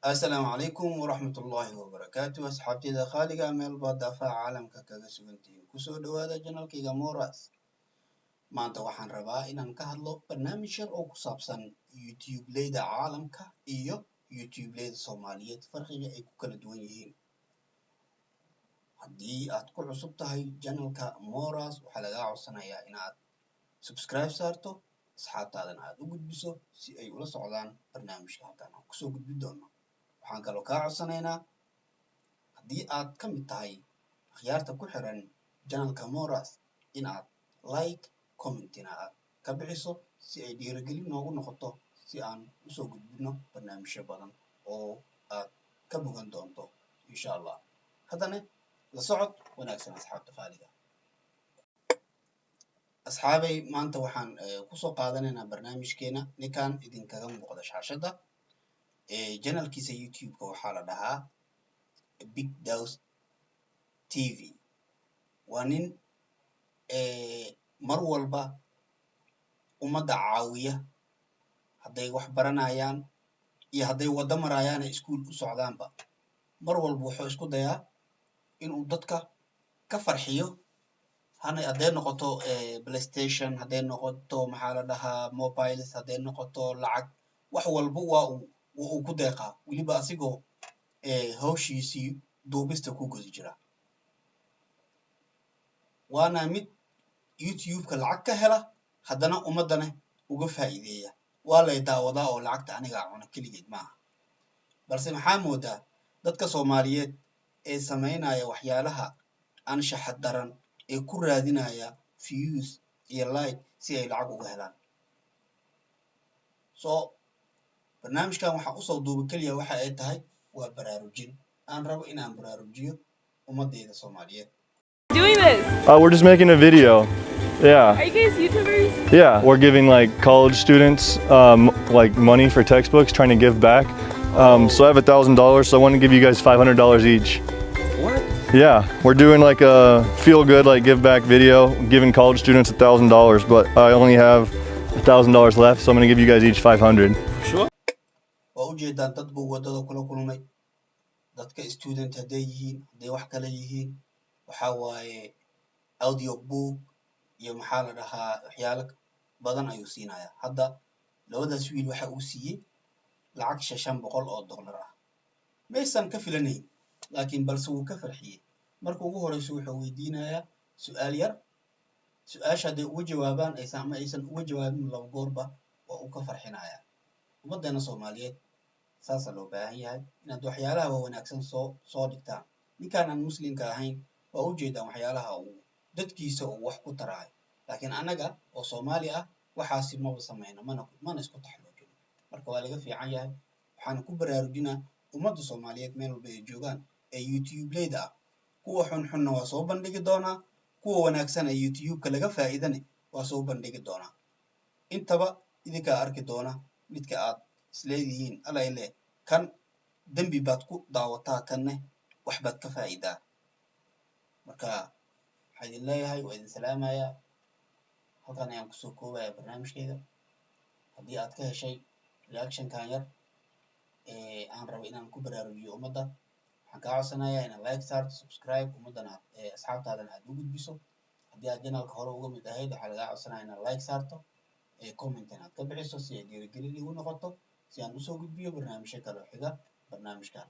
السلام عليكم ورحمة الله وبركاته أصحابتي ذا خالقة ميل دافع عالمka kaga sugantihiin kusoo dhawaada janalkayga Moras maanta waxaan rabaa inaan ka hadlo barnaamij yar oo ku saabsan YouTube-leyda caalamka iyo YouTube-leyda Soomaaliyeed farqiga ay ku kala duwan yihiin haddii aad ku cusub tahay janalka Moras waxaa lagaa codsanayaa inaad subscribe saarto asxaabtaadana aad u gudbiso si ay ula socdaan barnaamijka halkan aan kusoo gudbin doono waxaan kaloo kaa codsanaynaa haddii aad ka mid tahay akhyaarta ku xiran janalka Moras inaad like commentina aad ka bixiso si ay dhiirigelin noogu noqoto si aan usoo gudbino barnaamijyo badan oo aad ka bogan doonto insha Allah haddana la socod wanaagsan asxaabta qaaliga asxaabay maanta waxaan kusoo qaadanaynaa barnaamijkeena ninkan idinkaga muuqda shaashada janalkiisa YouTube-ka waxaa la dhahaa Big Daws TV waa nin mar walba ummadda caawiya hadday wax baranayaan iyo hadday wada marayaan ay iskuul u socdaanba mar walba wuxuu isku dayaa inuu dadka ka farxiyo hadday noqoto PlayStation hadday noqoto maxaa la dhahaa mobiles hadday noqoto lacag wax walba waa uu ku deeqaa weliba asigoo hawshiisii duubista ku guda jira waana mid YouTube-ka lacag ka hela haddana ummadana uga faa'iideeya waa lay daawadaa oo lacagta aniga cuna keligeed maaha balse maxaa moodaa dadka Soomaaliyeed ee sameynaya waxyaalaha anshaxa daran ee ku raadinaya views iyo like si ay lacag uga helaan barnaamijkan waxaan usoo duubay keliya waxa ay tahay waa baraarujin aan rabo inaan baraarujiyo ummadeyda Soomaaliyeed. Doing this? We're just making a video. Yeah. Are you guys YouTubers? Yeah. We're giving like college students like money for textbooks, trying to give back. So I have $1,000, so I want to give you guys $500 each. What? Yeah. We're doing like a feel good, like give back video, giving college students $1,000, but I only have $1,000 left, so I'm going to give you guys each 500. Sure. waa ujeedaan dad buu wadada kula kulmay dadka student hadday yihiin hadday wax kale yihiin waxaa waaye audio book iyo maxaa la dhahaa waxyaalo badan ayuu siinayaa hadda labadaas wiil waxa uu siiyey lacag $500 ah maysan ka filanayn laakiin balse wuu ka farxiyey marka ugu horeyso wuxuu weydiinayaa su'aal yar su'aasha hadday uga jawaabaan aysan uga jawaabin laba goorba waa uu ka farxinayaa ummaddeena Soomaaliyeed saasa loo baahan yahay inaad waxyaalaha wanaagsan soo dhigtaan ninkaan aan muslimka ahayn waa ujeedaan waxyaalaha uu dadkiisa uu wax ku taraayo laakiin anaga oo Soomaali ah waxaasi maba sameyno mana isku taxloojino marka waa laga fiican yahay waxaan ku baraarujinaa ummadda Soomaaliyeed meel walba ay joogaan ee YouTube-leyda ah kuwa xunxunna waa soo bandhigi doonaa kuwa wanaagsan ee YouTube-ka laga faa'iidane waa soo bandhigi doonaa intaba idinkaa arki doona midka aad isleedihiin alayle kan dembi baad ku daawataa kanne wax baad ka faa'iidaa marka waxaan idin leeyahay waa idin salaamayaa halkan ayaan kusoo koobayaa barnaamijkayga haddii aad ka heshay reactionkan yar aan rabo inaan ku baraarujiyo ummadda waxaan kaa codsanayaa inaad like saarto subscribe ummaddana asxaabtaadana aad u gudbiso haddii aad janalka hore uga mid ahayd waxaa lagaa codsanayaa inaad like saarto comment inaad ka bixiso si ay dhiirigelin igu noqoto si aan usoo gudbiyo barnaamijyo kale oo xiga barnaamijkan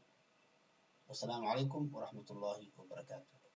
wassalaamu calaykum waraxmatullaahi wabarakaatuh